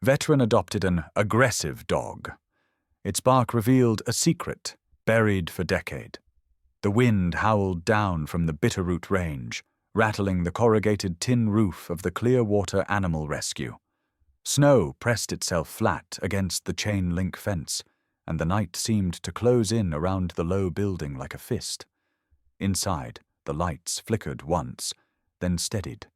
Veteran adopted an aggressive dog. Its bark revealed a secret, buried for decade. The wind howled down from the Bitterroot Range, rattling the corrugated tin roof of the Clearwater Animal Rescue. Snow pressed itself flat against the chain-link fence, and the night seemed to close in around the low building like a fist. Inside, the lights flickered once, then steadied.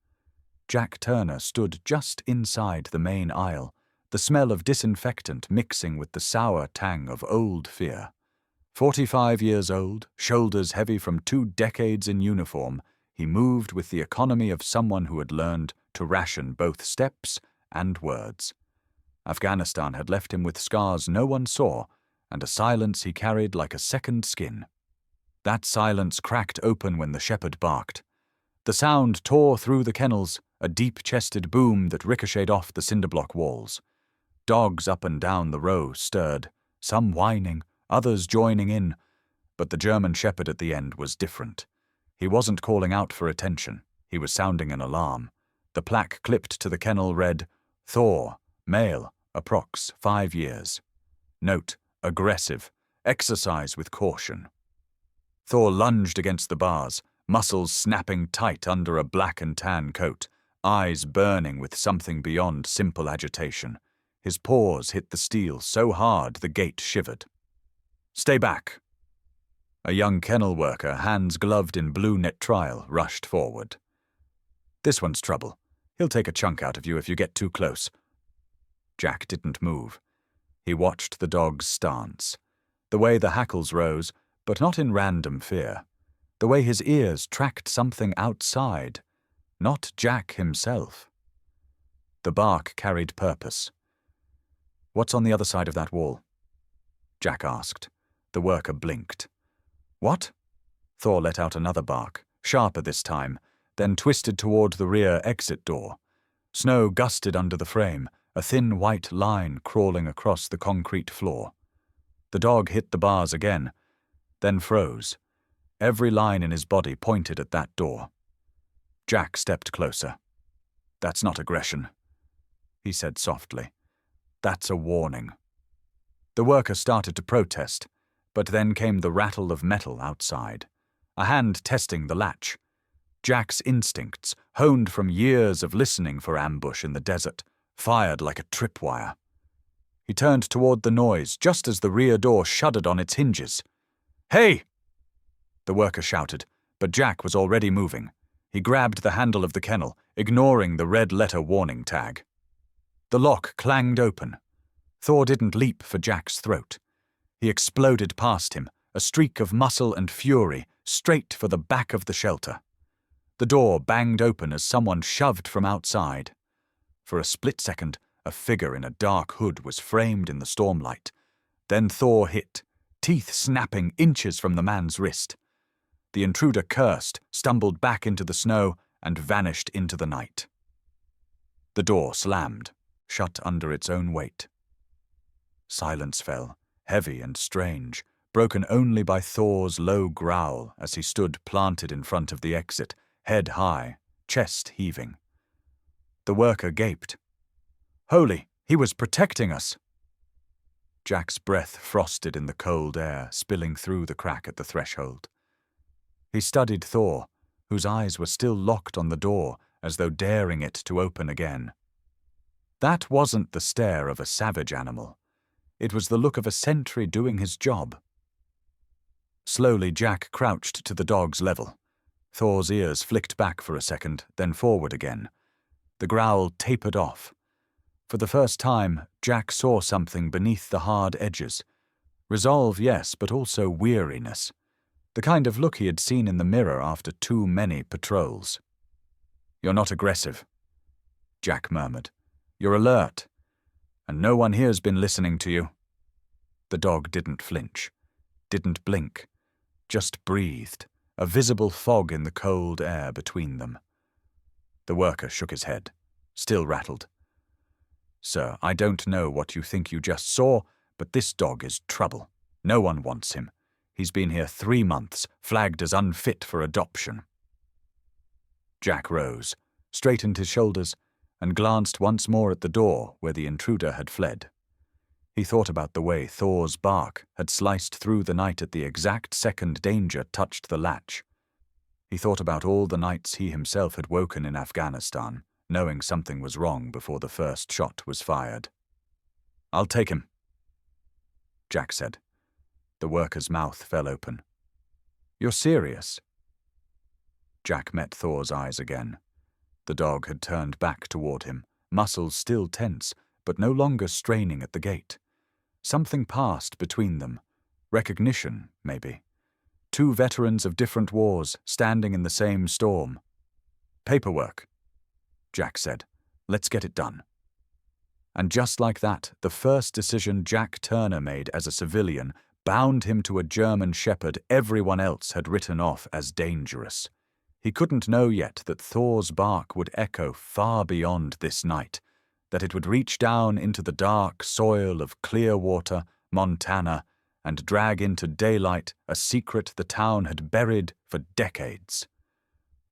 Jack Turner stood just inside the main aisle, the smell of disinfectant mixing with the sour tang of old fear. 45 years old, shoulders heavy from 2 decades in uniform, he moved with the economy of someone who had learned to ration both steps and words. Afghanistan had left him with scars no one saw, and a silence he carried like a second skin. That silence cracked open when the shepherd barked. The sound tore through the kennels, a deep-chested boom that ricocheted off the cinderblock walls. Dogs up and down the row stirred, some whining, others joining in, but the German shepherd at the end was different. He wasn't calling out for attention, he was sounding an alarm. The plaque clipped to the kennel read, Thor, male, approx. 5 years. Note, aggressive, exercise with caution. Thor lunged against the bars, muscles snapping tight under a black and tan coat, eyes burning with something beyond simple agitation. His paws hit the steel so hard the gate shivered. Stay back. A young kennel worker, hands gloved in blue net trial, rushed forward. This one's trouble. He'll take a chunk out of you if you get too close. Jack didn't move. He watched the dog's stance. The way the hackles rose, but not in random fear. The way his ears tracked something outside, not Jack himself. The bark carried purpose. What's on the other side of that wall? Jack asked. The worker blinked. What? Thor let out another bark, sharper this time, then twisted toward the rear exit door. Snow gusted under the frame, a thin white line crawling across the concrete floor. The dog hit the bars again, then froze. Every line in his body pointed at that door. Jack stepped closer. That's not aggression, he said softly. That's a warning. The worker started to protest, but then came the rattle of metal outside. A hand testing the latch. Jack's instincts, honed from years of listening for ambush in the desert, fired like a tripwire. He turned toward the noise just as the rear door shuddered on its hinges. Hey! The worker shouted, but Jack was already moving. He grabbed the handle of the kennel, ignoring the red-letter warning tag. The lock clanged open. Thor didn't leap for Jack's throat. He exploded past him, a streak of muscle and fury, straight for the back of the shelter. The door banged open as someone shoved from outside. For a split second, a figure in a dark hood was framed in the stormlight. Then Thor hit, teeth snapping inches from the man's wrist. The intruder cursed, stumbled back into the snow, and vanished into the night. The door slammed, shut under its own weight. Silence fell, heavy and strange, broken only by Thor's low growl as he stood planted in front of the exit, head high, chest heaving. The worker gaped. Holy, he was protecting us! Jack's breath frosted in the cold air, spilling through the crack at the threshold. He studied Thor, whose eyes were still locked on the door, as though daring it to open again. That wasn't the stare of a savage animal. It was the look of a sentry doing his job. Slowly Jack crouched to the dog's level. Thor's ears flicked back for a second, then forward again. The growl tapered off. For the first time, Jack saw something beneath the hard edges. Resolve, yes, but also weariness. The kind of look he had seen in the mirror after too many patrols. You're not aggressive, Jack murmured. You're alert, and no one here's been listening to you. The dog didn't flinch, didn't blink, just breathed, a visible fog in the cold air between them. The worker shook his head, still rattled. Sir, I don't know what you think you just saw, but this dog is trouble. No one wants him. He's been here 3 months, flagged as unfit for adoption. Jack rose, straightened his shoulders, and glanced once more at the door where the intruder had fled. He thought about the way Thor's bark had sliced through the night at the exact second danger touched the latch. He thought about all the nights he himself had woken in Afghanistan, knowing something was wrong before the first shot was fired. "I'll take him," Jack said. The worker's mouth fell open. "You're serious?" Jack met Thor's eyes again. The dog had turned back toward him, muscles still tense, but no longer straining at the gate. Something passed between them. Recognition, maybe. Two veterans of different wars standing in the same storm. "Paperwork," Jack said. "Let's get it done." And just like that, the first decision Jack Turner made as a civilian bound him to a German shepherd everyone else had written off as dangerous. He couldn't know yet that Thor's bark would echo far beyond this night, that it would reach down into the dark soil of Clearwater, Montana, and drag into daylight a secret the town had buried for decades.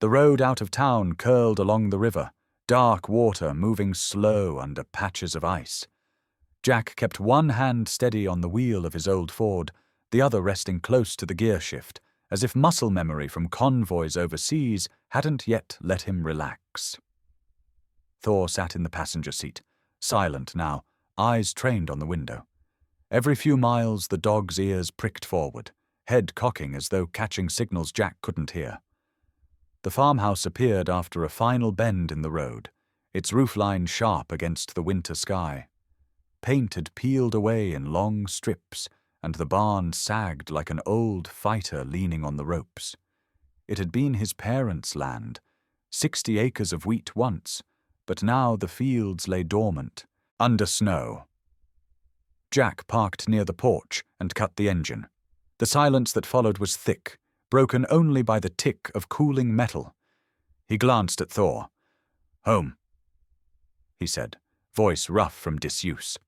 The road out of town curled along the river, dark water moving slow under patches of ice. Jack kept one hand steady on the wheel of his old Ford, the other resting close to the gear shift, as if muscle memory from convoys overseas hadn't yet let him relax. Thor sat in the passenger seat, silent now, eyes trained on the window. Every few miles the dog's ears pricked forward, head cocking as though catching signals Jack couldn't hear. The farmhouse appeared after a final bend in the road, its roofline sharp against the winter sky. Paint had peeled away in long strips, and the barn sagged like an old fighter leaning on the ropes. It had been his parents' land, 60 acres of wheat once, but now the fields lay dormant, under snow. Jack parked near the porch and cut the engine. The silence that followed was thick, broken only by the tick of cooling metal. He glanced at Thor. "Home," he said, voice rough from disuse.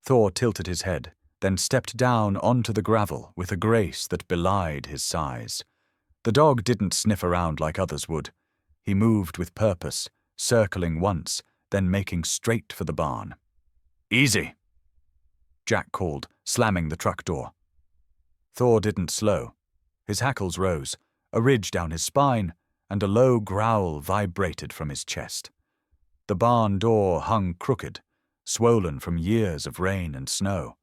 Thor tilted his head, then stepped down onto the gravel with a grace that belied his size. The dog didn't sniff around like others would. He moved with purpose, circling once, then making straight for the barn. "Easy," Jack called, slamming the truck door. Thor didn't slow. His hackles rose, a ridge down his spine, and a low growl vibrated from his chest. The barn door hung crooked, swollen from years of rain and snow.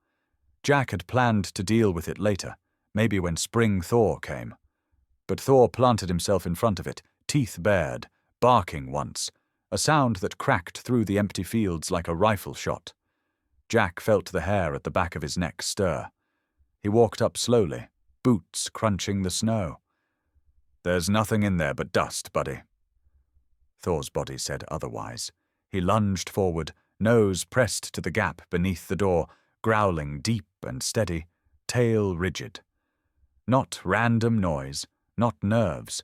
Jack had planned to deal with it later, maybe when spring thaw came. But Thor planted himself in front of it, teeth bared, barking once, a sound that cracked through the empty fields like a rifle shot. Jack felt the hair at the back of his neck stir. He walked up slowly, boots crunching the snow. "There's nothing in there but dust, buddy." Thor's body said otherwise. He lunged forward, nose pressed to the gap beneath the door, growling deep and steady, tail rigid. Not random noise, not nerves.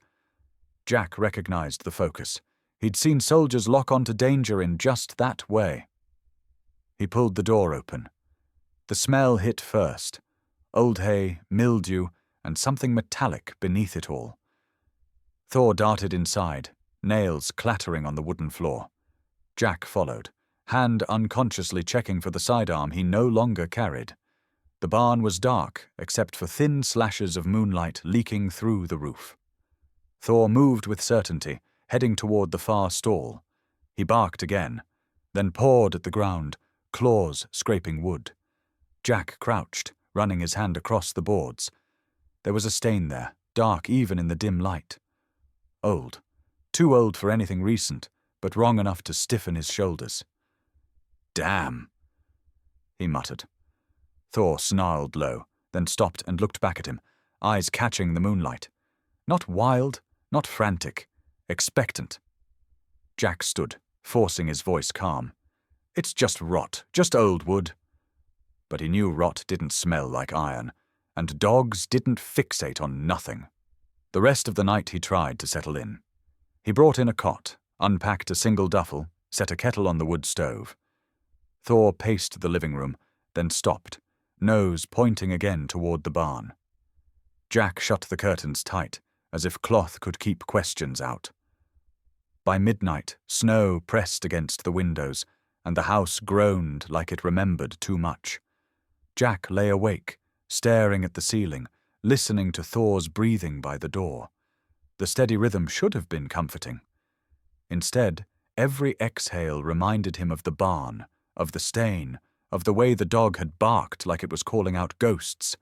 Jack recognized the focus. He'd seen soldiers lock onto danger in just that way. He pulled the door open. The smell hit first. Old hay, mildew, and something metallic beneath it all. Thor darted inside, nails clattering on the wooden floor. Jack followed, hand unconsciously checking for the sidearm he no longer carried. The barn was dark, except for thin slashes of moonlight leaking through the roof. Thor moved with certainty, heading toward the far stall. He barked again, then pawed at the ground, claws scraping wood. Jack crouched, running his hand across the boards. There was a stain there, dark even in the dim light. Old. Too old for anything recent, but wrong enough to stiffen his shoulders. "Damn," he muttered. Thor snarled low, then stopped and looked back at him, eyes catching the moonlight. Not wild, not frantic, expectant. Jack stood, forcing his voice calm. "It's just rot, just old wood." But he knew rot didn't smell like iron, and dogs didn't fixate on nothing. The rest of the night he tried to settle in. He brought in a cot, unpacked a single duffel, set a kettle on the wood stove. Thor paced the living room, then stopped, nose pointing again toward the barn. Jack shut the curtains tight, as if cloth could keep questions out. By midnight, snow pressed against the windows, and the house groaned like it remembered too much. Jack lay awake, staring at the ceiling, listening to Thor's breathing by the door. The steady rhythm should have been comforting. Instead, every exhale reminded him of the barn, of the stain, of the way the dog had barked like it was calling out ghosts.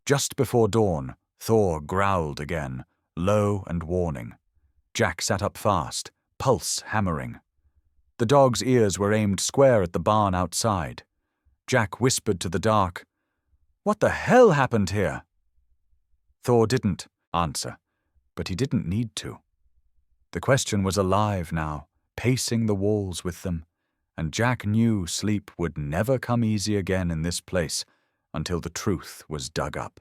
Just before dawn, Thor growled again, low and warning. Jack sat up fast, pulse hammering. The dog's ears were aimed square at the barn outside. Jack whispered to the dark, "What the hell happened here?" Thor didn't answer, but he didn't need to. The question was alive now, pacing the walls with them, and Jack knew sleep would never come easy again in this place until the truth was dug up.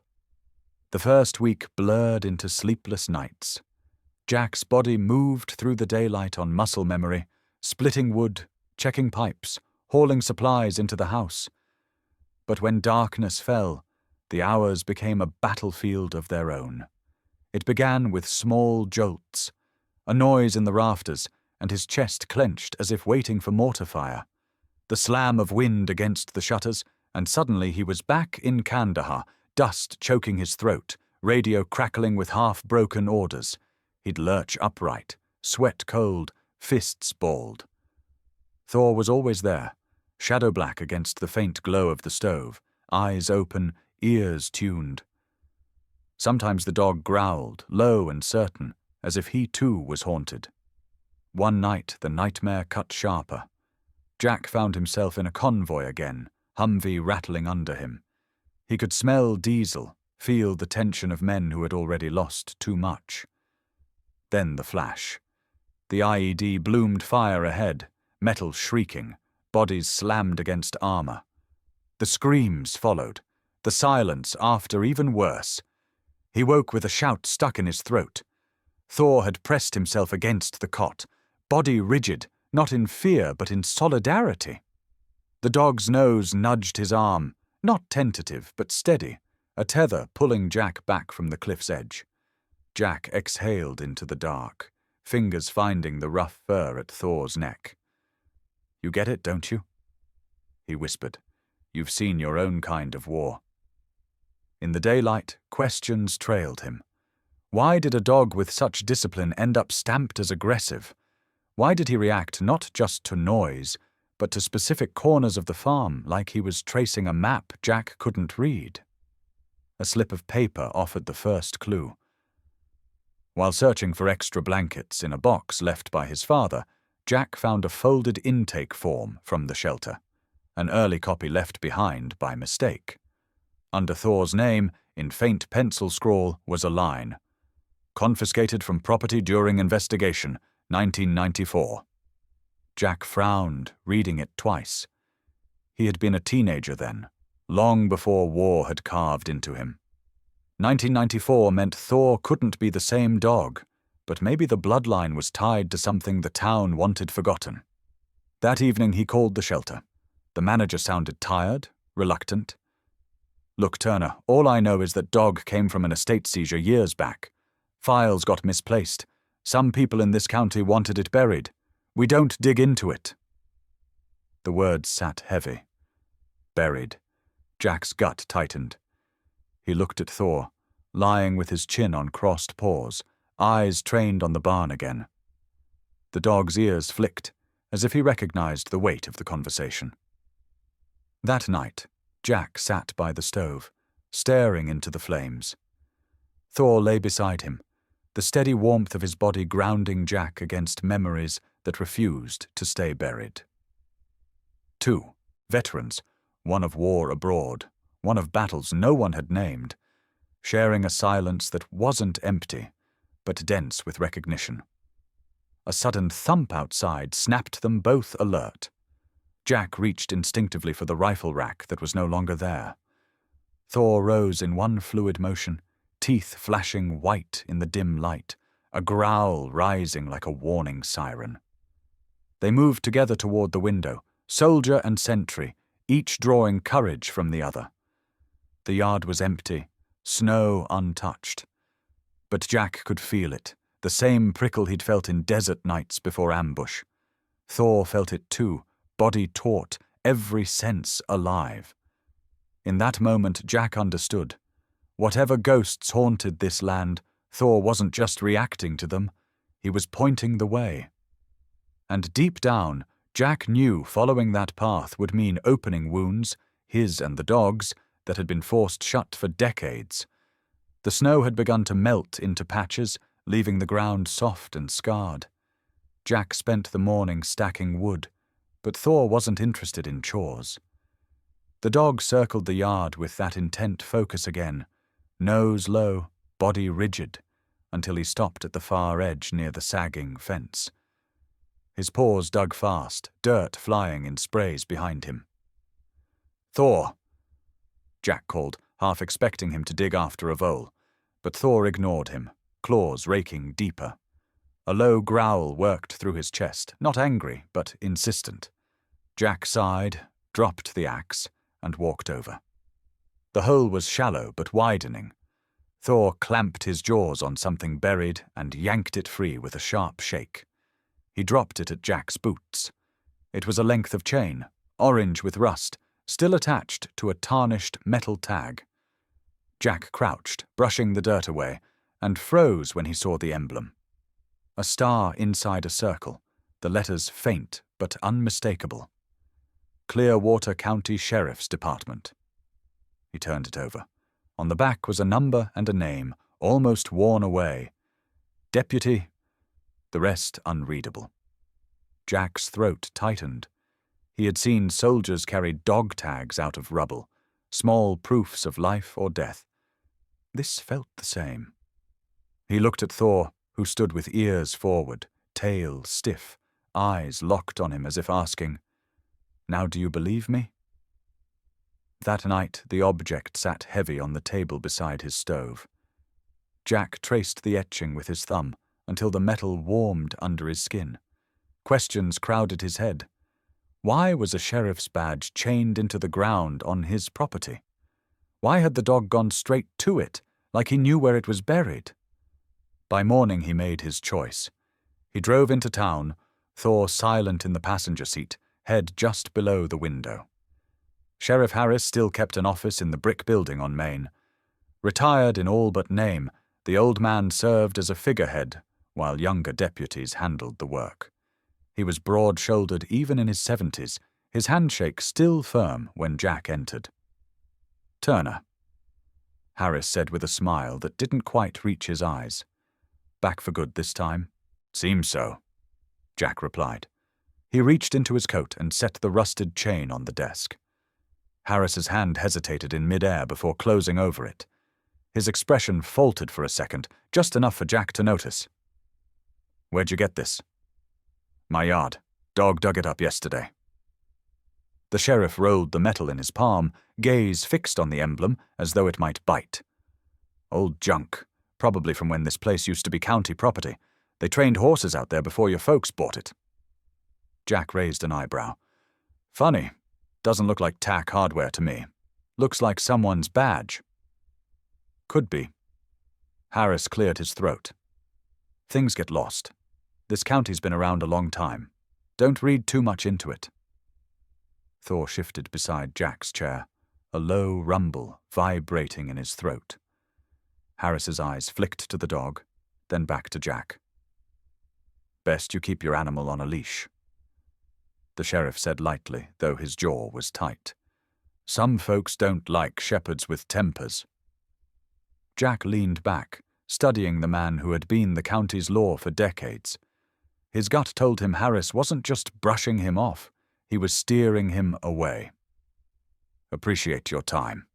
The first week blurred into sleepless nights. Jack's body moved through the daylight on muscle memory, splitting wood, checking pipes, hauling supplies into the house. But when darkness fell, the hours became a battlefield of their own. It began with small jolts, a noise in the rafters, and his chest clenched as if waiting for mortar fire. The slam of wind against the shutters, and suddenly he was back in Kandahar, dust choking his throat, radio crackling with half-broken orders. He'd lurch upright, sweat cold, fists balled. Thor was always there, shadow black against the faint glow of the stove, eyes open, ears tuned. Sometimes the dog growled, low and certain, as if he too was haunted. One night the nightmare cut sharper. Jack found himself in a convoy again, Humvee rattling under him. He could smell diesel, feel the tension of men who had already lost too much. Then the flash. The IED bloomed fire ahead, metal shrieking, bodies slammed against armor. The screams followed, the silence after even worse. He woke with a shout stuck in his throat. Thor had pressed himself against the cot, body rigid, not in fear but in solidarity. The dog's nose nudged his arm, not tentative but steady, a tether pulling Jack back from the cliff's edge. Jack exhaled into the dark, fingers finding the rough fur at Thor's neck. "You get it, don't you?" he whispered. "You've seen your own kind of war." In the daylight, questions trailed him. Why did a dog with such discipline end up stamped as aggressive? Why did he react not just to noise, but to specific corners of the farm like he was tracing a map Jack couldn't read? A slip of paper offered the first clue. While searching for extra blankets in a box left by his father, Jack found a folded intake form from the shelter, an early copy left behind by mistake. Under Thor's name, in faint pencil scrawl, was a line: "Confiscated from property during investigation, 1994. Jack frowned, reading it twice. He had been a teenager then, long before war had carved into him. 1994 meant Thor couldn't be the same dog, but maybe the bloodline was tied to something the town wanted forgotten. That evening he called the shelter. The manager sounded tired, reluctant. "Look, Turner, all I know is that dog came from an estate seizure years back. Files got misplaced. Some people in this county wanted it buried. We don't dig into it." The words sat heavy. Buried. Jack's gut tightened. He looked at Thor, lying with his chin on crossed paws, eyes trained on the barn again. The dog's ears flicked, as if he recognized the weight of the conversation. That night, Jack sat by the stove, staring into the flames. Thor lay beside him, the steady warmth of his body grounding Jack against memories that refused to stay buried. 2 veterans, one of war abroad, one of battles no one had named, sharing a silence that wasn't empty, but dense with recognition. A sudden thump outside snapped them both alert. Jack reached instinctively for the rifle rack that was no longer there. Thor rose in one fluid motion, teeth flashing white in the dim light, a growl rising like a warning siren. They moved together toward the window, soldier and sentry, each drawing courage from the other. The yard was empty, snow untouched. But Jack could feel it, the the same prickle he'd felt in desert nights before ambush. Thor felt it too, body taut, every sense alive. In that moment, Jack understood. Whatever ghosts haunted this land, Thor wasn't just reacting to them, he was pointing the way. And deep down, Jack knew following that path would mean opening wounds, his and the dog's, that had been forced shut for decades. The snow had begun to melt into patches, leaving the ground soft and scarred. Jack spent the morning stacking wood, but Thor wasn't interested in chores. The dog circled the yard with that intent focus again, nose low, body rigid, until he stopped at the far edge near the sagging fence. His paws dug fast, dirt flying in sprays behind him. "Thor!" Jack called, half expecting him to dig after a vole, but Thor ignored him, claws raking deeper. A low growl worked through his chest, not angry, but insistent. Jack sighed, dropped the axe, and walked over. The hole was shallow but widening. Thor clamped his jaws on something buried and yanked it free with a sharp shake. He dropped it at Jack's boots. It was a length of chain, orange with rust, still attached to a tarnished metal tag. Jack crouched, brushing the dirt away, and froze when he saw the emblem. A star inside a circle, the letters faint but unmistakable. Clearwater County Sheriff's Department. He turned it over. On the back was a number and a name, almost worn away. Deputy, the rest unreadable. Jack's throat tightened. He had seen soldiers carry dog tags out of rubble, small proofs of life or death. This felt the same. He looked at Thor, who stood with ears forward, tail stiff, eyes locked on him as if asking, "Now do you believe me?" That night the object sat heavy on the table beside his stove. Jack traced the etching with his thumb until the metal warmed under his skin. Questions crowded his head. Why was a sheriff's badge chained into the ground on his property? Why had the dog gone straight to it, like he knew where it was buried? By morning he made his choice. He drove into town, Thor silent in the passenger seat, head just below the window. Sheriff Harris still kept an office in the brick building on Main. Retired in all but name, the old man served as a figurehead, while younger deputies handled the work. He was broad-shouldered even in his 70s, his handshake still firm when Jack entered. "Turner," Harris said with a smile that didn't quite reach his eyes. "Back for good this time?" "Seems so," Jack replied. He reached into his coat and set the rusted chain on the desk. Harris's hand hesitated in mid-air before closing over it. His expression faltered for a second, just enough for Jack to notice. "Where'd you get this?" "My yard. Dog dug it up yesterday." The sheriff rolled the metal in his palm, gaze fixed on the emblem as though it might bite. "Old junk, probably from when this place used to be county property. They trained horses out there before your folks bought it." Jack raised an eyebrow. "Funny. Doesn't look like tack hardware to me. Looks like someone's badge." "Could be." Harris cleared his throat. "Things get lost. This county's been around a long time. Don't read too much into it." Thor shifted beside Jack's chair, a low rumble vibrating in his throat. Harris's eyes flicked to the dog, then back to Jack. "Best you keep your animal on a leash," the sheriff said lightly, though his jaw was tight. "Some folks don't like shepherds with tempers." Jack leaned back, studying the man who had been the county's law for decades. His gut told him Harris wasn't just brushing him off, he was steering him away. "Appreciate your time,"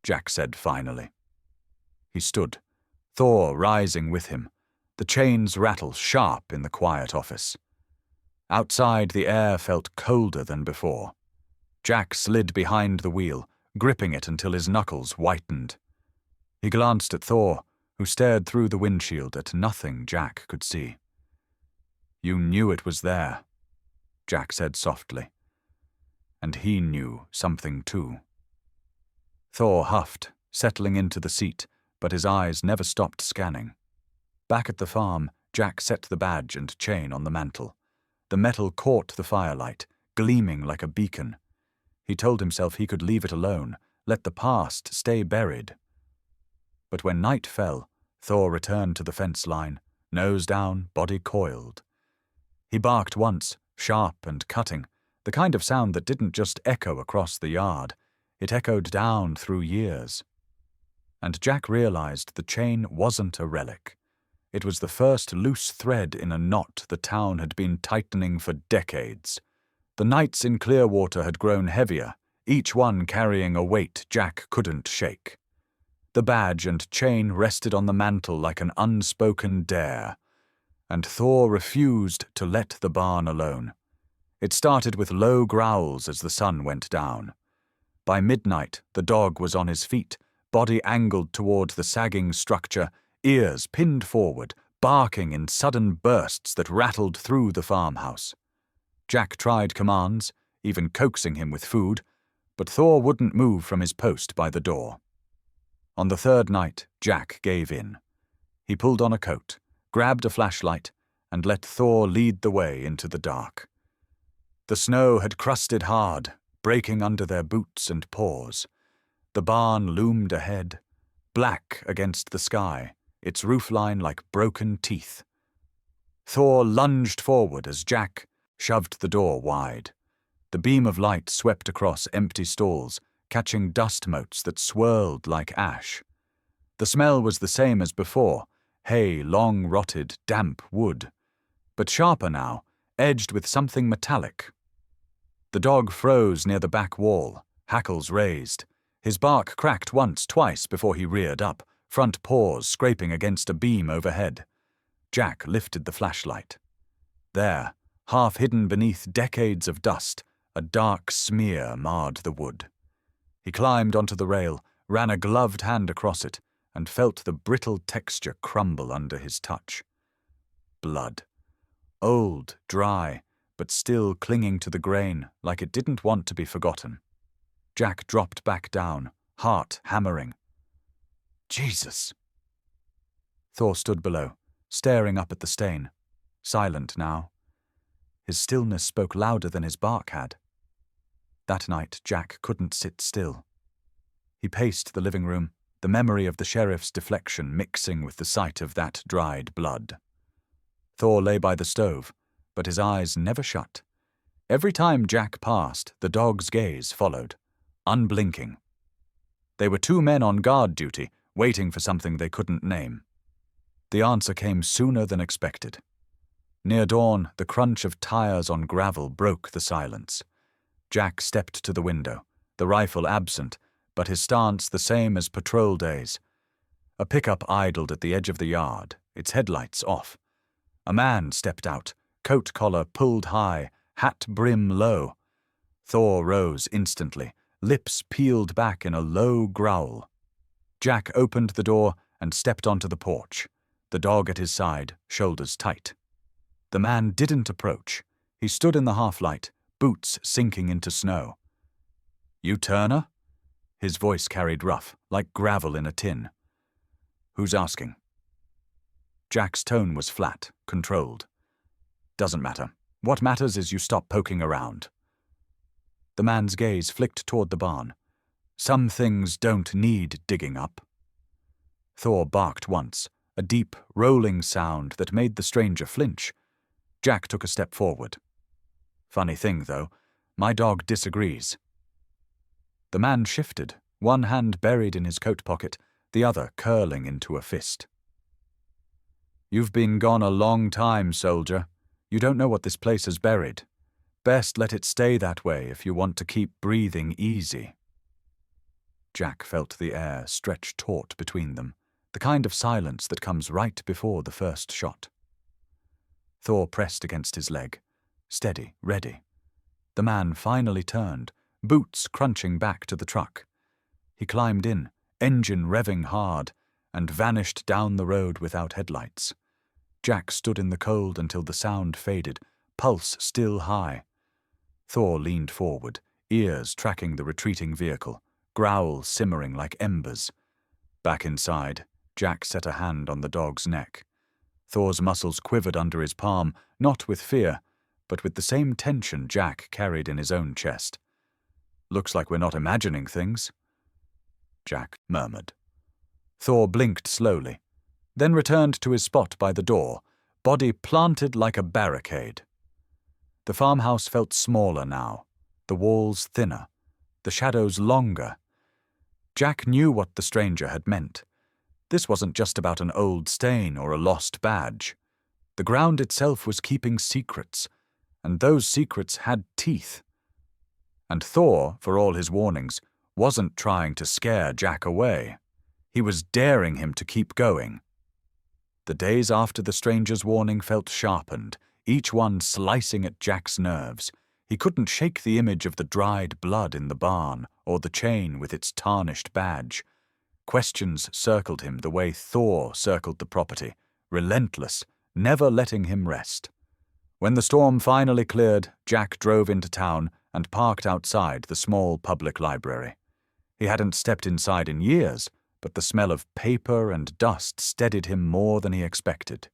Jack said finally. He stood, Thor rising with him, the chains rattle sharp in the quiet office. Outside, the air felt colder than before. Jack slid behind the wheel, gripping it until his knuckles whitened. He glanced at Thor, who stared through the windshield at nothing Jack could see. "You knew it was there," Jack said softly. And he knew something too. Thor huffed, settling into the seat, but his eyes never stopped scanning. Back at the farm, Jack set the badge and chain on the mantel. The metal caught the firelight, gleaming like a beacon. He told himself he could leave it alone, let the past stay buried. But when night fell, Thor returned to the fence line, nose down, body coiled. He barked once, sharp and cutting, the kind of sound that didn't just echo across the yard. It echoed down through years. And Jack realized the chain wasn't a relic. It was the first loose thread in a knot the town had been tightening for decades. The nights in Clearwater had grown heavier, each one carrying a weight Jack couldn't shake. The badge and chain rested on the mantel like an unspoken dare, and Thor refused to let the barn alone. It started with low growls as the sun went down. By midnight, the dog was on his feet, body angled toward the sagging structure, ears pinned forward, barking in sudden bursts that rattled through the farmhouse. Jack tried commands, even coaxing him with food, but Thor wouldn't move from his post by the door. On the third night, Jack gave in. He pulled on a coat, grabbed a flashlight, and let Thor lead the way into the dark. The snow had crusted hard, breaking under their boots and paws. The barn loomed ahead, black against the sky, its roofline like broken teeth. Thor lunged forward as Jack shoved the door wide. The beam of light swept across empty stalls, catching dust motes that swirled like ash. The smell was the same as before, hay, long rotted, damp wood, but sharper now, edged with something metallic. The dog froze near the back wall, hackles raised. His bark cracked once, twice before he reared up, front paws scraping against a beam overhead. Jack lifted the flashlight. There, half hidden beneath decades of dust, a dark smear marred the wood. He climbed onto the rail, ran a gloved hand across it, and felt the brittle texture crumble under his touch. Blood. Old, dry, but still clinging to the grain like it didn't want to be forgotten. Jack dropped back down, heart hammering. Jesus! Thor stood below, staring up at the stain, silent now. His stillness spoke louder than his bark had. That night, Jack couldn't sit still. He paced the living room, the memory of the sheriff's deflection mixing with the sight of that dried blood. Thor lay by the stove, but his eyes never shut. Every time Jack passed, the dog's gaze followed, unblinking. They were two men on guard duty, waiting for something they couldn't name. The answer came sooner than expected. Near dawn, the crunch of tires on gravel broke the silence. Jack stepped to the window, the rifle absent, but his stance the same as patrol days. A pickup idled at the edge of the yard, its headlights off. A man stepped out, coat collar pulled high, hat brim low. Thor rose instantly, lips peeled back in a low growl. Jack opened the door and stepped onto the porch, the dog at his side, shoulders tight. The man didn't approach. He stood in the half-light, boots sinking into snow. "You Turner?" His voice carried rough, like gravel in a tin. "Who's asking?" Jack's tone was flat, controlled. "Doesn't matter. What matters is you stop poking around." The man's gaze flicked toward the barn. "Some things don't need digging up." Thor barked once, a deep, rolling sound that made the stranger flinch. Jack took a step forward. "Funny thing, though, my dog disagrees." The man shifted, one hand buried in his coat pocket, the other curling into a fist. "You've been gone a long time, soldier. You don't know what this place has buried. Best let it stay that way if you want to keep breathing easy." Jack felt the air stretch taut between them, the kind of silence that comes right before the first shot. Thor pressed against his leg, steady, ready. The man finally turned, boots crunching back to the truck. He climbed in, engine revving hard, and vanished down the road without headlights. Jack stood in the cold until the sound faded, pulse still high. Thor leaned forward, ears tracking the retreating vehicle, growl simmering like embers. Back inside, Jack set a hand on the dog's neck. Thor's muscles quivered under his palm, not with fear, but with the same tension Jack carried in his own chest. "Looks like we're not imagining things," Jack murmured. Thor blinked slowly, then returned to his spot by the door, body planted like a barricade. The farmhouse felt smaller now, the walls thinner, the shadows longer. Jack knew what the stranger had meant. This wasn't just about an old stain or a lost badge. The ground itself was keeping secrets, and those secrets had teeth. And Thor, for all his warnings, wasn't trying to scare Jack away. He was daring him to keep going. The days after the stranger's warning felt sharpened, each one slicing at Jack's nerves. He couldn't shake the image of the dried blood in the barn or the chain with its tarnished badge. Questions circled him the way Thor circled the property, relentless, never letting him rest. When the storm finally cleared, Jack drove into town and parked outside the small public library. He hadn't stepped inside in years, but the smell of paper and dust steadied him more than he expected.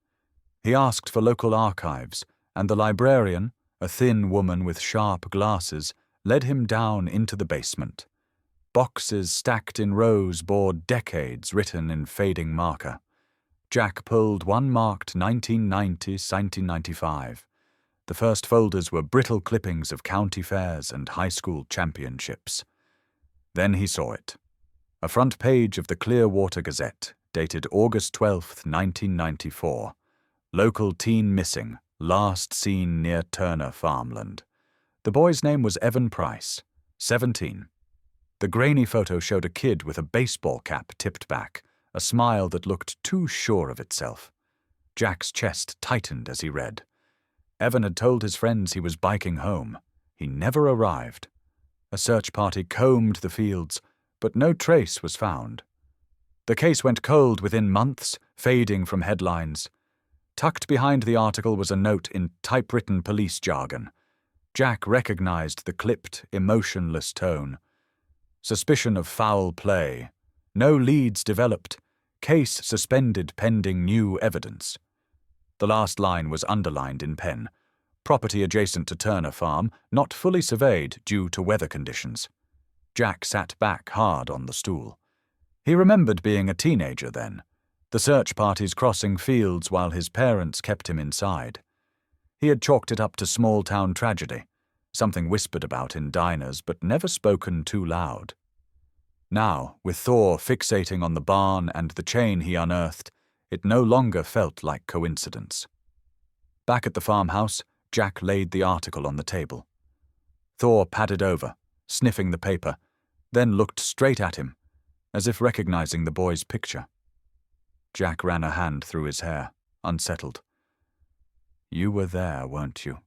He asked for local archives, and the librarian, a thin woman with sharp glasses, led him down into the basement. Boxes stacked in rows bore decades written in fading marker. Jack pulled one marked 1990-1995. The first folders were brittle clippings of county fairs and high school championships. Then he saw it. A front page of the Clearwater Gazette, dated August 12, 1994. Local teen missing, last seen near Turner farmland. The boy's name was Evan Price, 17. The grainy photo showed a kid with a baseball cap tipped back, a smile that looked too sure of itself. Jack's chest tightened as he read. Evan had told his friends he was biking home. He never arrived. A search party combed the fields, but no trace was found. The case went cold within months, fading from headlines. Tucked behind the article was a note in typewritten police jargon. Jack recognized the clipped, emotionless tone. Suspicion of foul play. No leads developed. Case suspended pending new evidence. The last line was underlined in pen. Property adjacent to Turner Farm, not fully surveyed due to weather conditions. Jack sat back hard on the stool. He remembered being a teenager then, the search parties crossing fields while his parents kept him inside. He had chalked it up to small-town tragedy, something whispered about in diners but never spoken too loud. Now, with Thor fixating on the barn and the chain he unearthed, it no longer felt like coincidence. Back at the farmhouse, Jack laid the article on the table. Thor padded over, sniffing the paper, then looked straight at him, as if recognizing the boy's picture. Jack ran a hand through his hair, unsettled. "You were there, weren't you?"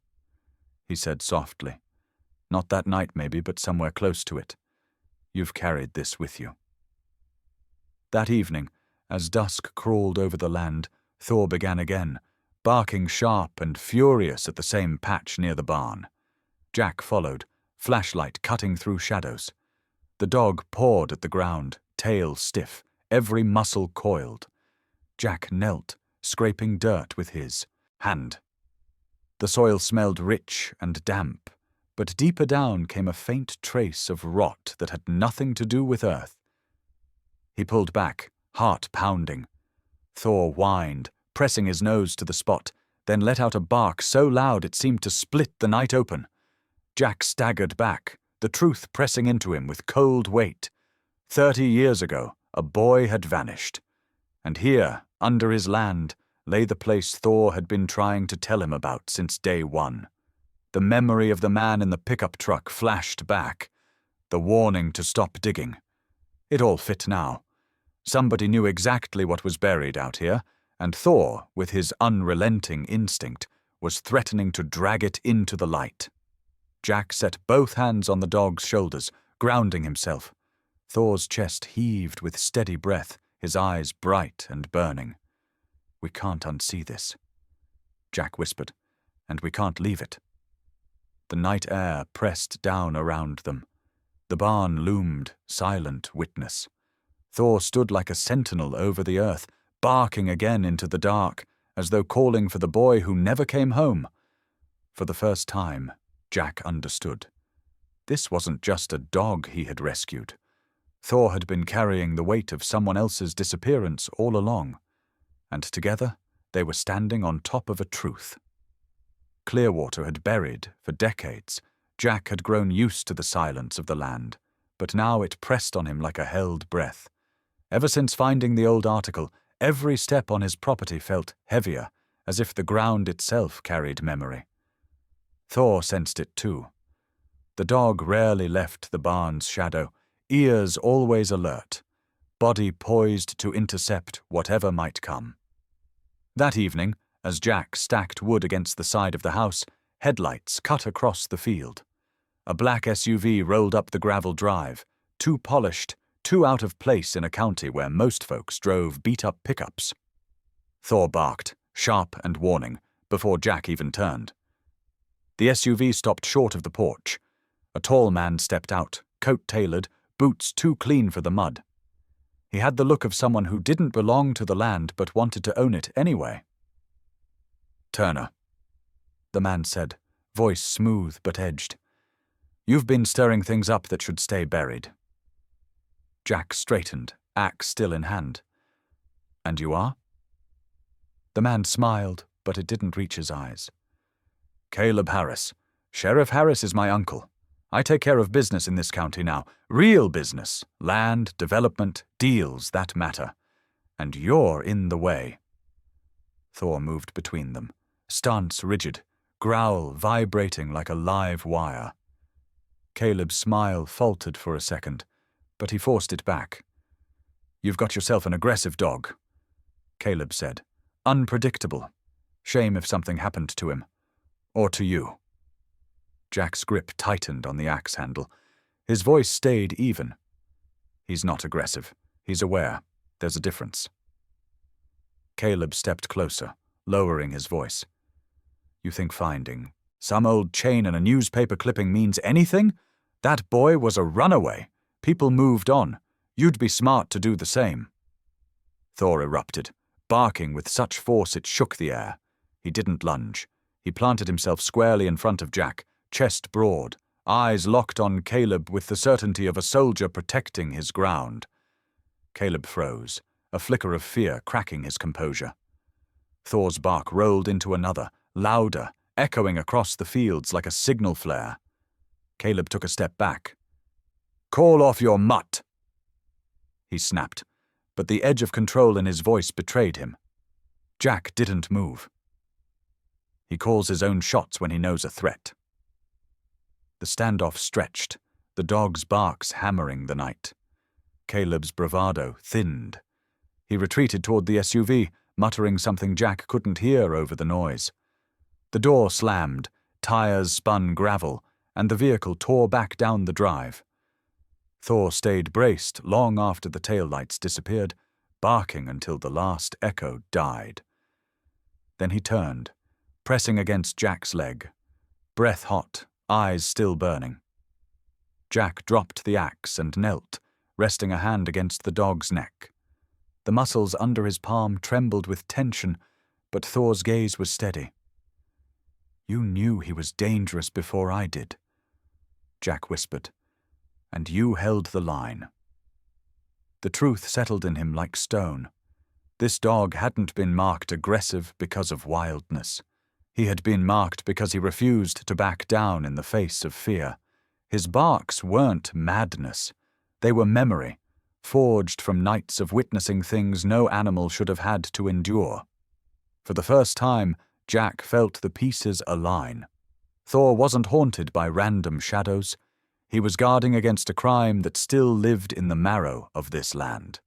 he said softly. "Not that night maybe, but somewhere close to it. You've carried this with you." That evening, as dusk crawled over the land, Thor began again, barking sharp and furious at the same patch near the barn. Jack followed, flashlight cutting through shadows. The dog pawed at the ground, tail stiff, every muscle coiled. Jack knelt, scraping dirt with his hand. The soil smelled rich and damp, but deeper down came a faint trace of rot that had nothing to do with earth. He pulled back, heart pounding. Thor whined, pressing his nose to the spot, then let out a bark so loud it seemed to split the night open. Jack staggered back, the truth pressing into him with cold weight. 30 years ago, a boy had vanished. And here, under his land, lay the place Thor had been trying to tell him about since day one. The memory of the man in the pickup truck flashed back, the warning to stop digging. It all fit now. Somebody knew exactly what was buried out here, and Thor, with his unrelenting instinct, was threatening to drag it into the light. Jack set both hands on the dog's shoulders, grounding himself. Thor's chest heaved with steady breath, his eyes bright and burning. "We can't unsee this," Jack whispered, "and we can't leave it." The night air pressed down around them. The barn loomed, silent witness. Thor stood like a sentinel over the earth, barking again into the dark, as though calling for the boy who never came home. For the first time, Jack understood. This wasn't just a dog he had rescued. Thor had been carrying the weight of someone else's disappearance all along, and together they were standing on top of a truth. Clearwater had buried, for decades. Jack had grown used to the silence of the land, but now it pressed on him like a held breath. Ever since finding the old article, every step on his property felt heavier, as if the ground itself carried memory. Thor sensed it too. The dog rarely left the barn's shadow, ears always alert, body poised to intercept whatever might come. That evening, as Jack stacked wood against the side of the house, headlights cut across the field. A black SUV rolled up the gravel drive, too polished, too out of place in a county where most folks drove beat-up pickups. Thor barked, sharp and warning, before Jack even turned. The SUV stopped short of the porch. A tall man stepped out, coat-tailored, boots too clean for the mud. He had the look of someone who didn't belong to the land but wanted to own it anyway. "Turner," the man said, voice smooth but edged. "You've been stirring things up that should stay buried." Jack straightened, axe still in hand. "And you are?" The man smiled, but it didn't reach his eyes. "Caleb Harris. Sheriff Harris is my uncle. I take care of business in this county now. Real business. Land, development, deals that matter. And you're in the way." Thor moved between them, stance rigid, growl vibrating like a live wire. Caleb's smile faltered for a second, but he forced it back. "You've got yourself an aggressive dog," Caleb said. "Unpredictable. Shame if something happened to him. Or to you." Jack's grip tightened on the axe handle. His voice stayed even. "He's not aggressive. He's aware. There's a difference." Caleb stepped closer, lowering his voice. "You think finding some old chain and a newspaper clipping means anything? That boy was a runaway. People moved on. You'd be smart to do the same." Thor erupted, barking with such force it shook the air. He didn't lunge. He planted himself squarely in front of Jack, chest broad, eyes locked on Caleb with the certainty of a soldier protecting his ground. Caleb froze, a flicker of fear cracking his composure. Thor's bark rolled into another, louder, echoing across the fields like a signal flare. Caleb took a step back. "Call off your mutt!" he snapped, but the edge of control in his voice betrayed him. Jack didn't move. He calls his own shots when he knows a threat. The standoff stretched, the dog's barks hammering the night. Caleb's bravado thinned. He retreated toward the SUV, muttering something Jack couldn't hear over the noise. The door slammed, tires spun gravel, and the vehicle tore back down the drive. Thor stayed braced long after the taillights disappeared, barking until the last echo died. Then he turned, pressing against Jack's leg, breath hot, eyes still burning. Jack dropped the axe and knelt, resting a hand against the dog's neck. The muscles under his palm trembled with tension, but Thor's gaze was steady. "You knew he was dangerous before I did," Jack whispered, "and you held the line." The truth settled in him like stone. This dog hadn't been marked aggressive because of wildness. He had been marked because he refused to back down in the face of fear. His barks weren't madness. They were memory, forged from nights of witnessing things no animal should have had to endure. For the first time, Jack felt the pieces align. Thor wasn't haunted by random shadows. He was guarding against a crime that still lived in the marrow of this land.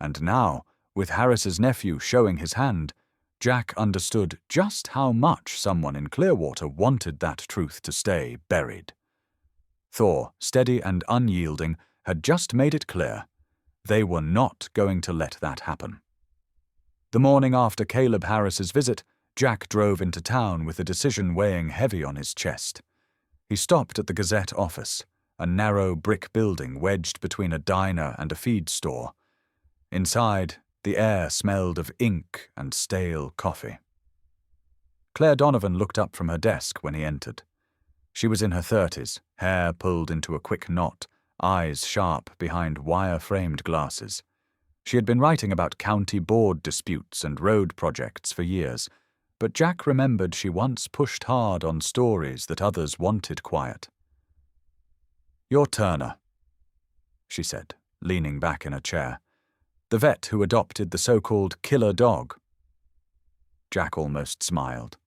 And now, with Harris's nephew showing his hand, Jack understood just how much someone in Clearwater wanted that truth to stay buried. Thor, steady and unyielding, had just made it clear. They were not going to let that happen. The morning after Caleb Harris's visit, Jack drove into town with a decision weighing heavy on his chest. He stopped at the Gazette office, a narrow brick building wedged between a diner and a feed store. Inside, The air smelled of ink and stale coffee. Claire Donovan looked up from her desk when he entered. She was in her 30s, hair pulled into a quick knot, eyes sharp behind wire-framed glasses. She had been writing about county board disputes and road projects for years, but Jack remembered she once pushed hard on stories that others wanted quiet. "You're Turner," she said, leaning back in a chair. "The vet who adopted the so-called killer dog." Jack almost smiled.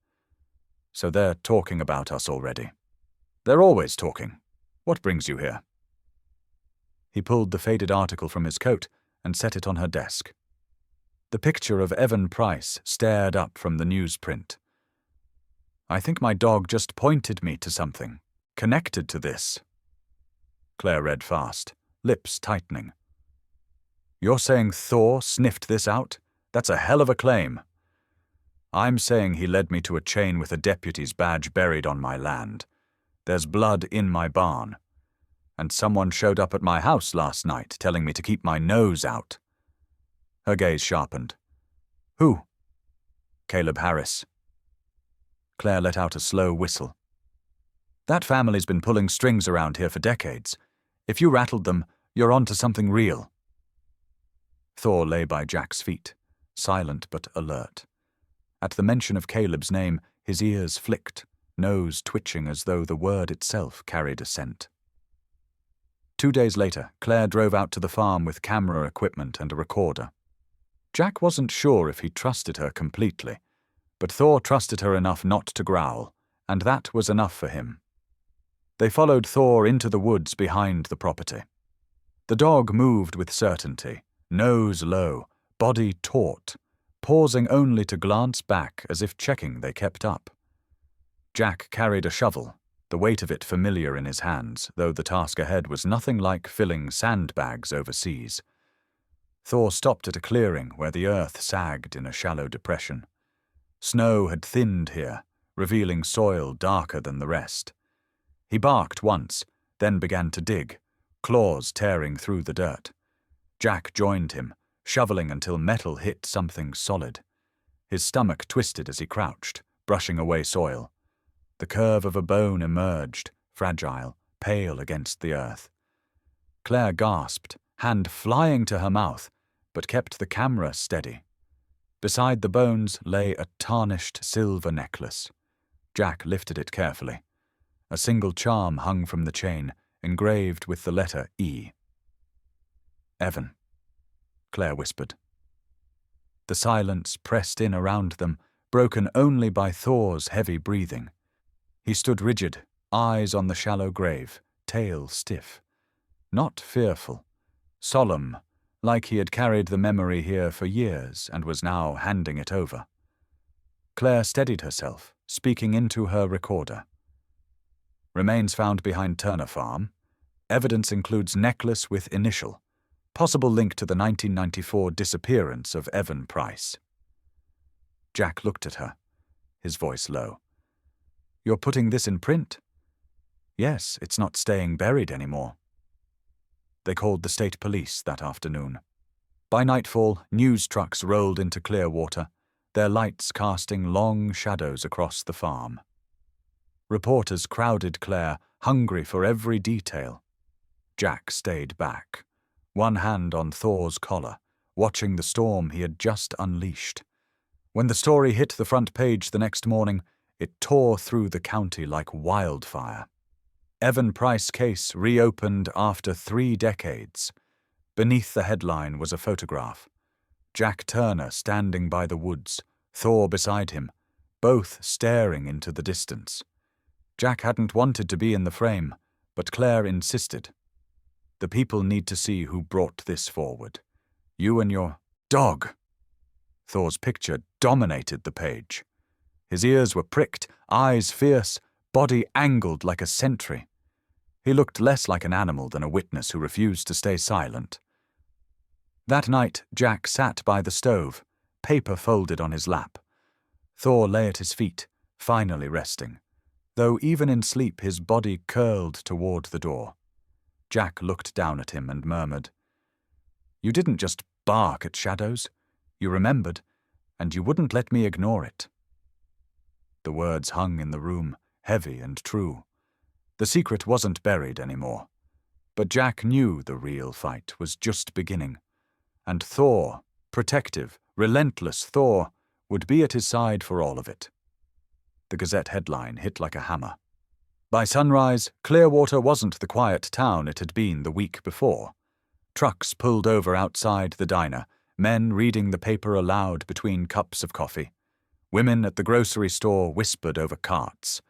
"So they're talking about us already." "They're always talking. What brings you here?" He pulled the faded article from his coat and set it on her desk. The picture of Evan Price stared up from the newsprint. "I think my dog just pointed me to something, connected to this." Claire read fast, lips tightening. "You're saying Thor sniffed this out? That's a hell of a claim." "I'm saying he led me to a chain with a deputy's badge buried on my land. There's blood in my barn. And someone showed up at my house last night telling me to keep my nose out." Her gaze sharpened. "Who?" "Caleb Harris." Claire let out a slow whistle. "That family's been pulling strings around here for decades. If you rattled them, you're onto something real." Thor lay by Jack's feet, silent but alert. At the mention of Caleb's name, his ears flicked, nose twitching as though the word itself carried a scent. 2 days later, Claire drove out to the farm with camera equipment and a recorder. Jack wasn't sure if he trusted her completely, but Thor trusted her enough not to growl, and that was enough for him. They followed Thor into the woods behind the property. The dog moved with certainty, nose low, body taut, pausing only to glance back as if checking they kept up. Jack carried a shovel, the weight of it familiar in his hands, though the task ahead was nothing like filling sandbags overseas. Thor stopped at a clearing where the earth sagged in a shallow depression. Snow had thinned here, revealing soil darker than the rest. He barked once, then began to dig, claws tearing through the dirt. Jack joined him, shoveling until metal hit something solid. His stomach twisted as he crouched, brushing away soil. The curve of a bone emerged, fragile, pale against the earth. Claire gasped, hand flying to her mouth, but kept the camera steady. Beside the bones lay a tarnished silver necklace. Jack lifted it carefully. A single charm hung from the chain, engraved with the letter E. "Evan," Claire whispered. The silence pressed in around them, broken only by Thor's heavy breathing. He stood rigid, eyes on the shallow grave, tail stiff. Not fearful, solemn, like he had carried the memory here for years and was now handing it over. Claire steadied herself, speaking into her recorder. "Remains found behind Turner Farm. Evidence includes necklace with initial. Possible link to the 1994 disappearance of Evan Price." Jack looked at her, his voice low. "You're putting this in print?" "Yes, it's not staying buried anymore." They called the state police that afternoon. By nightfall, news trucks rolled into Clearwater, their lights casting long shadows across the farm. Reporters crowded Claire, hungry for every detail. Jack stayed back, one hand on Thor's collar, watching the storm he had just unleashed. When the story hit the front page the next morning, it tore through the county like wildfire. Evan Price case reopened after 3 decades. Beneath the headline was a photograph. Jack Turner standing by the woods, Thor beside him, both staring into the distance. Jack hadn't wanted to be in the frame, but Claire insisted. "The people need to see who brought this forward. You and your dog." Thor's picture dominated the page. His ears were pricked, eyes fierce, body angled like a sentry. He looked less like an animal than a witness who refused to stay silent. That night, Jack sat by the stove, paper folded on his lap. Thor lay at his feet, finally resting, though even in sleep his body curled toward the door. Jack looked down at him and murmured, "You didn't just bark at shadows. You remembered, and you wouldn't let me ignore it." The words hung in the room, heavy and true. The secret wasn't buried anymore. But Jack knew the real fight was just beginning. And Thor, protective, relentless Thor, would be at his side for all of it. The Gazette headline hit like a hammer. By sunrise, Clearwater wasn't the quiet town it had been the week before. Trucks pulled over outside the diner, men reading the paper aloud between cups of coffee. Women at the grocery store whispered over carts.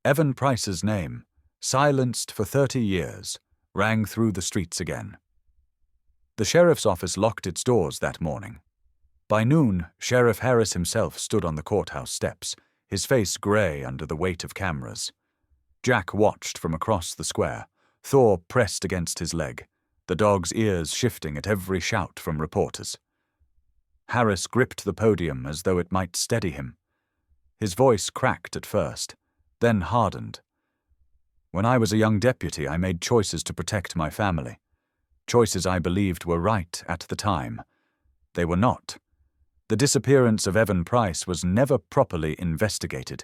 Evan Price's name, silenced for 30 years, rang through the streets again. The sheriff's office locked its doors that morning. By noon, Sheriff Harris himself stood on the courthouse steps, his face gray under the weight of cameras. Jack watched from across the square, Thor pressed against his leg, the dog's ears shifting at every shout from reporters. Harris gripped the podium as though it might steady him. His voice cracked at first, then hardened. "When I was a young deputy, I made choices to protect my family. Choices I believed were right at the time. They were not. The disappearance of Evan Price was never properly investigated.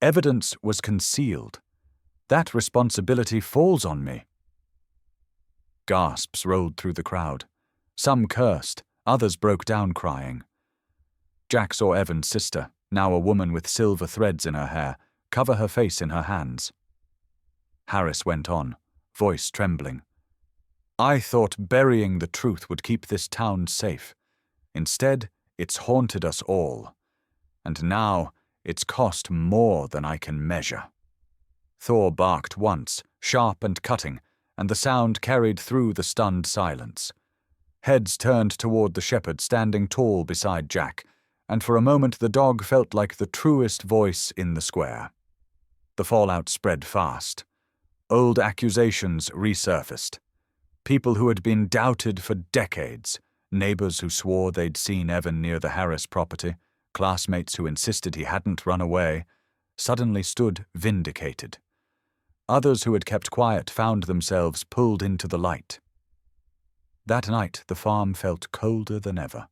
Evidence was concealed. That responsibility falls on me." Gasps rolled through the crowd. Some cursed, others broke down crying. Jack saw Evan's sister, now a woman with silver threads in her hair, cover her face in her hands. Harris went on, voice trembling. "I thought burying the truth would keep this town safe. Instead, it's haunted us all. And now, it's cost more than I can measure." Thor barked once, sharp and cutting, and the sound carried through the stunned silence. Heads turned toward the shepherd standing tall beside Jack, and for a moment the dog felt like the truest voice in the square. The fallout spread fast. Old accusations resurfaced. People who had been doubted for decades, neighbors who swore they'd seen Evan near the Harris property, classmates who insisted he hadn't run away, suddenly stood vindicated. Others who had kept quiet found themselves pulled into the light. That night the farm felt colder than ever.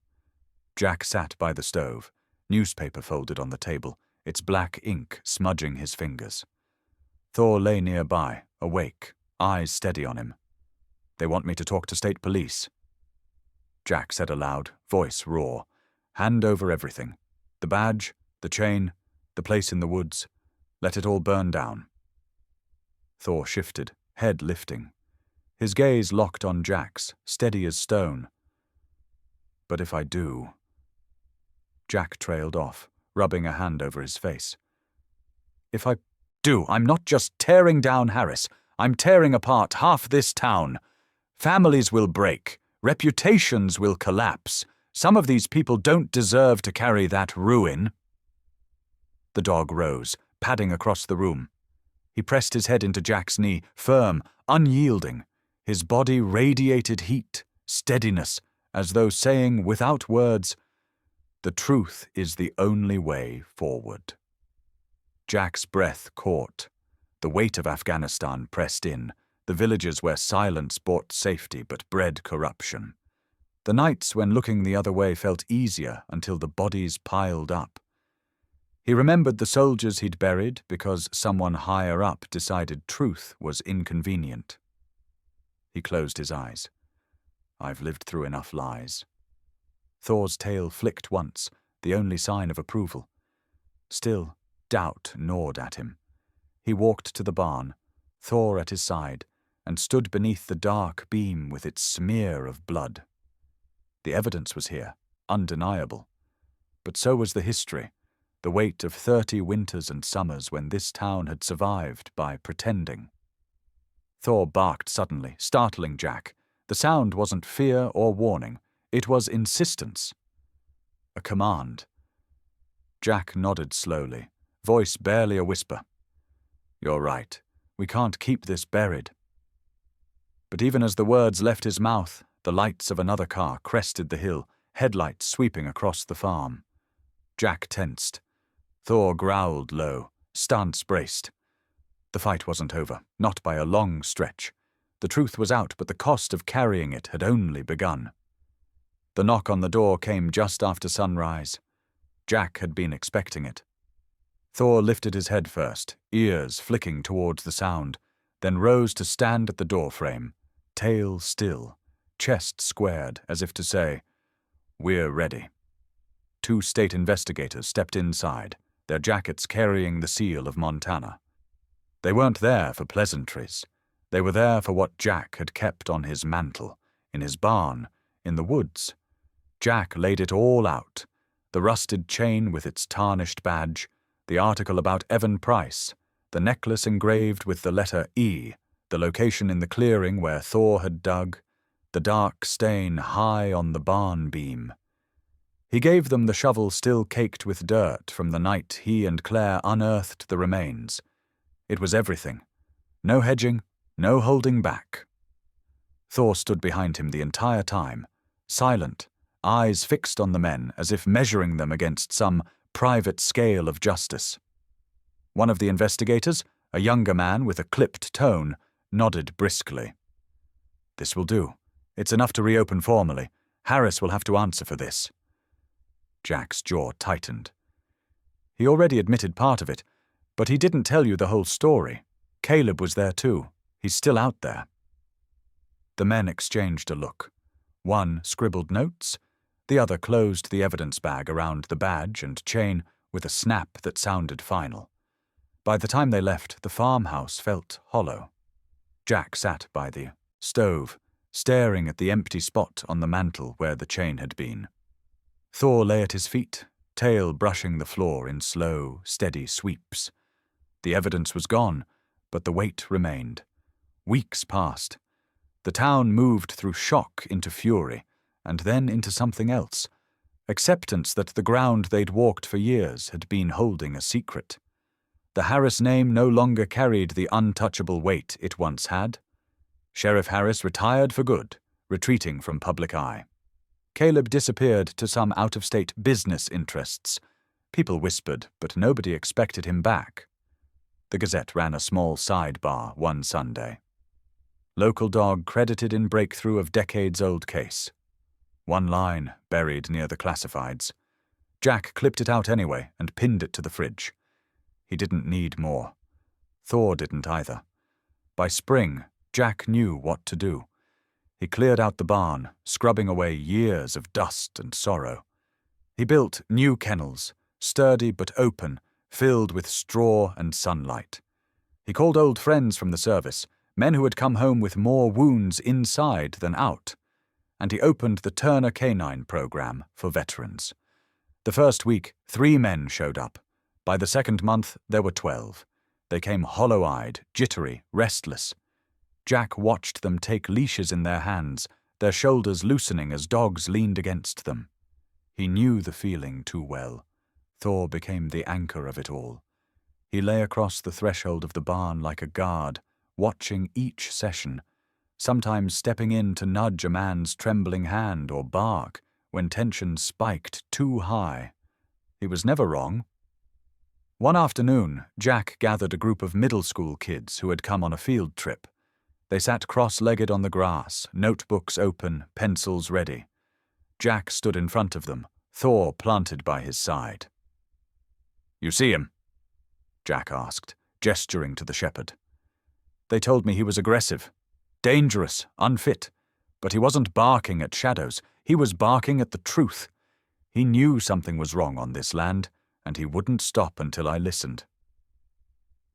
Jack sat by the stove, newspaper folded on the table, its black ink smudging his fingers. Thor lay nearby, awake, eyes steady on him. "They want me to talk to state police." Jack said aloud, voice raw. "Hand over everything. The badge, the chain, the place in the woods. Let it all burn down." Thor shifted, head lifting. His gaze locked on Jack's, steady as stone. "But if I do—" Jack trailed off, rubbing a hand over his face. "If I do, I'm not just tearing down Harris. I'm tearing apart half this town. Families will break. Reputations will collapse. Some of these people don't deserve to carry that ruin." The dog rose, padding across the room. He pressed his head into Jack's knee, firm, unyielding. His body radiated heat, steadiness, as though saying without words, "The truth is the only way forward." Jack's breath caught. The weight of Afghanistan pressed in, the villages where silence brought safety but bred corruption. The nights when looking the other way felt easier until the bodies piled up. He remembered the soldiers he'd buried because someone higher up decided truth was inconvenient. He closed his eyes. "I've lived through enough lies." Thor's tail flicked once, the only sign of approval. Still, doubt gnawed at him. He walked to the barn, Thor at his side, and stood beneath the dark beam with its smear of blood. The evidence was here, undeniable. But so was the history, the weight of 30 winters and summers when this town had survived by pretending. Thor barked suddenly, startling Jack. The sound wasn't fear or warning, it was insistence. A command. Jack nodded slowly, voice barely a whisper. "You're right. We can't keep this buried." But even as the words left his mouth, the lights of another car crested the hill, headlights sweeping across the farm. Jack tensed. Thor growled low, stance braced. The fight wasn't over, not by a long stretch. The truth was out, but the cost of carrying it had only begun. The knock on the door came just after sunrise. Jack had been expecting it. Thor lifted his head first, ears flicking towards the sound, then rose to stand at the doorframe, tail still, chest squared, as if to say, "We're ready." 2 state investigators stepped inside, their jackets carrying the seal of Montana. They weren't there for pleasantries. They were there for what Jack had kept on his mantle, in his barn, in the woods. Jack laid it all out, the rusted chain with its tarnished badge, the article about Evan Price, the necklace engraved with the letter E, the location in the clearing where Thor had dug, the dark stain high on the barn beam. He gave them the shovel still caked with dirt from the night he and Claire unearthed the remains. It was everything. No hedging, no holding back. Thor stood behind him the entire time, silent, eyes fixed on the men as if measuring them against some private scale of justice. One of the investigators, a younger man with a clipped tone, nodded briskly. "This will do. It's enough to reopen formally. Harris will have to answer for this." Jack's jaw tightened. He already admitted part of it, but he didn't tell you the whole story. Caleb was there too. He's still out there. The men exchanged a look. One scribbled notes, the other closed the evidence bag around the badge and chain with a snap that sounded final. By the time they left, the farmhouse felt hollow. Jack sat by the stove, staring at the empty spot on the mantel where the chain had been. Thor lay at his feet, tail brushing the floor in slow, steady sweeps. The evidence was gone, but the weight remained. Weeks passed. The town moved through shock into fury, and then into something else. Acceptance that the ground they'd walked for years had been holding a secret. The Harris name no longer carried the untouchable weight it once had. Sheriff Harris retired for good, retreating from public eye. Caleb disappeared to some out-of-state business interests. People whispered, but nobody expected him back. The Gazette ran a small sidebar one Sunday. Local dog credited in breakthrough of decades-old case. One line buried near the classifieds. Jack clipped it out anyway and pinned it to the fridge. He didn't need more. Thor didn't either. By spring, Jack knew what to do. He cleared out the barn, scrubbing away years of dust and sorrow. He built new kennels, sturdy but open, filled with straw and sunlight. He called old friends from the service, men who had come home with more wounds inside than out, and he opened the Turner Canine program for veterans. The first week, 3 men showed up. By the second month, there were 12. They came hollow-eyed, jittery, restless. Jack watched them take leashes in their hands, their shoulders loosening as dogs leaned against them. He knew the feeling too well. Thor became the anchor of it all. He lay across the threshold of the barn like a guard, watching each session, sometimes stepping in to nudge a man's trembling hand or bark when tension spiked too high. He was never wrong. One afternoon, Jack gathered a group of middle school kids who had come on a field trip. They sat cross-legged on the grass, notebooks open, pencils ready. Jack stood in front of them, Thor planted by his side. "You see him?" Jack asked, gesturing to the shepherd. "They told me he was aggressive, dangerous, unfit, but he wasn't barking at shadows, he was barking at the truth. He knew something was wrong on this land, and he wouldn't stop until I listened."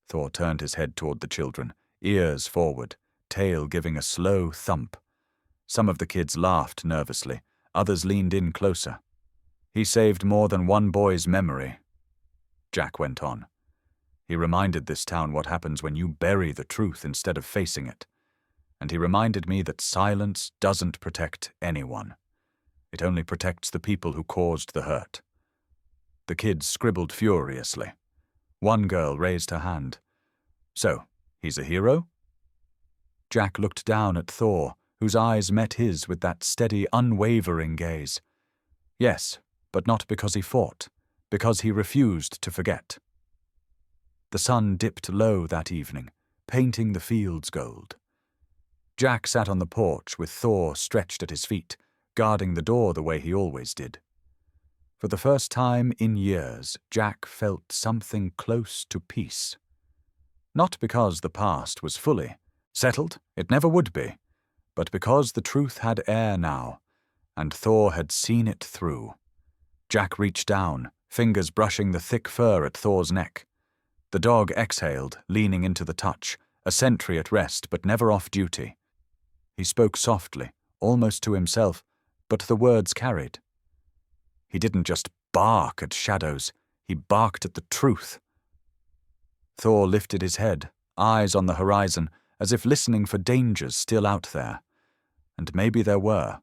Thor turned his head toward the children, ears forward, tail giving a slow thump. Some of the kids laughed nervously, others leaned in closer. "He saved more than one boy's memory." Jack went on. He reminded this town what happens when you bury the truth instead of facing it. And he reminded me that silence doesn't protect anyone. It only protects the people who caused the hurt. The kids scribbled furiously. One girl raised her hand. "So, he's a hero?" Jack looked down at Thor, whose eyes met his with that steady, unwavering gaze. Yes, but not because he fought, because he refused to forget. The sun dipped low that evening, painting the fields gold. Jack sat on the porch with Thor stretched at his feet, guarding the door the way he always did. For the first time in years, Jack felt something close to peace. Not because the past was fully settled, it never would be, but because the truth had air now, and Thor had seen it through. Jack reached down, fingers brushing the thick fur at Thor's neck. The dog exhaled, leaning into the touch, a sentry at rest but never off duty. He spoke softly, almost to himself, but the words carried. He didn't just bark at shadows, he barked at the truth. Thor lifted his head, eyes on the horizon, as if listening for dangers still out there. And maybe there were.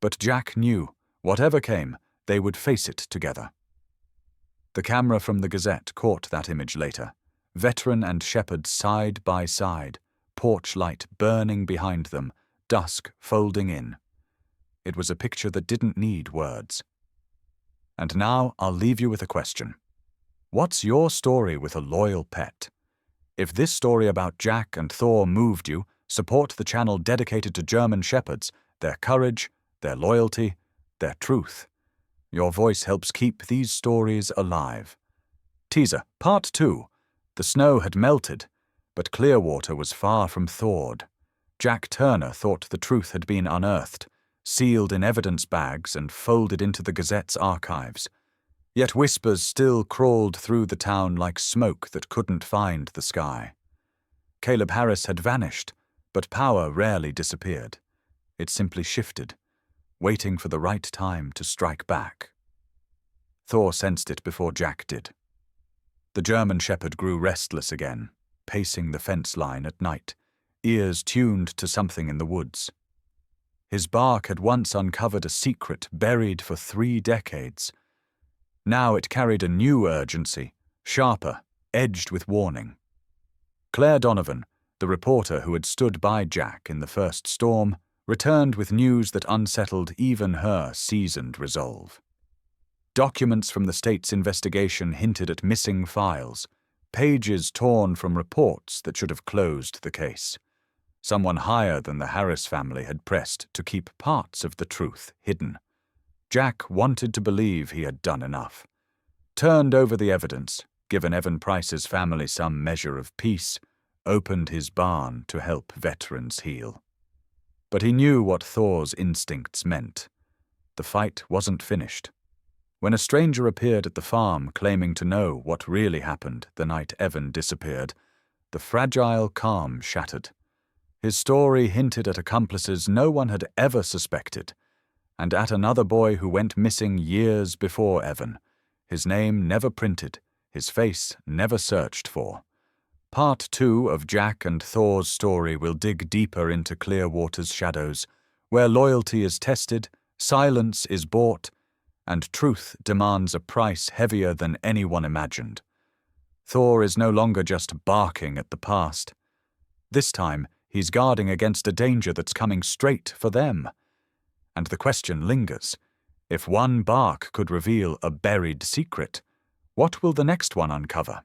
But Jack knew, whatever came, they would face it together. The camera from the Gazette caught that image later. Veteran and shepherd side by side, porch light burning behind them, dusk folding in. It was a picture that didn't need words. And now I'll leave you with a question. What's your story with a loyal pet? If this story about Jack and Thor moved you, support the channel dedicated to German shepherds, their courage, their loyalty, their truth. Your voice helps keep these stories alive. Teaser, Part 2. The snow had melted, but Clearwater was far from thawed. Jack Turner thought the truth had been unearthed, sealed in evidence bags and folded into the Gazette's archives. Yet whispers still crawled through the town like smoke that couldn't find the sky. Caleb Harris had vanished, but power rarely disappeared. It simply shifted, waiting for the right time to strike back. Thor sensed it before Jack did. The German shepherd grew restless again, pacing the fence line at night, ears tuned to something in the woods. His bark had once uncovered a secret buried for 3 decades. Now it carried a new urgency, sharper, edged with warning. Claire Donovan, the reporter who had stood by Jack in the first storm, returned with news that unsettled even her seasoned resolve. Documents from the state's investigation hinted at missing files, pages torn from reports that should have closed the case. Someone higher than the Harris family had pressed to keep parts of the truth hidden. Jack wanted to believe he had done enough. Turned over the evidence, given Evan Price's family some measure of peace, opened his barn to help veterans heal. But he knew what Thor's instincts meant. The fight wasn't finished. When a stranger appeared at the farm claiming to know what really happened the night Evan disappeared, the fragile calm shattered. His story hinted at accomplices no one had ever suspected, and at another boy who went missing years before Evan, his name never printed, his face never searched for. Part 2 of Jack and Thor's story will dig deeper into Clearwater's shadows, where loyalty is tested, silence is bought, and truth demands a price heavier than anyone imagined. Thor is no longer just barking at the past. This time, he's guarding against a danger that's coming straight for them. And the question lingers. If one bark could reveal a buried secret, what will the next one uncover?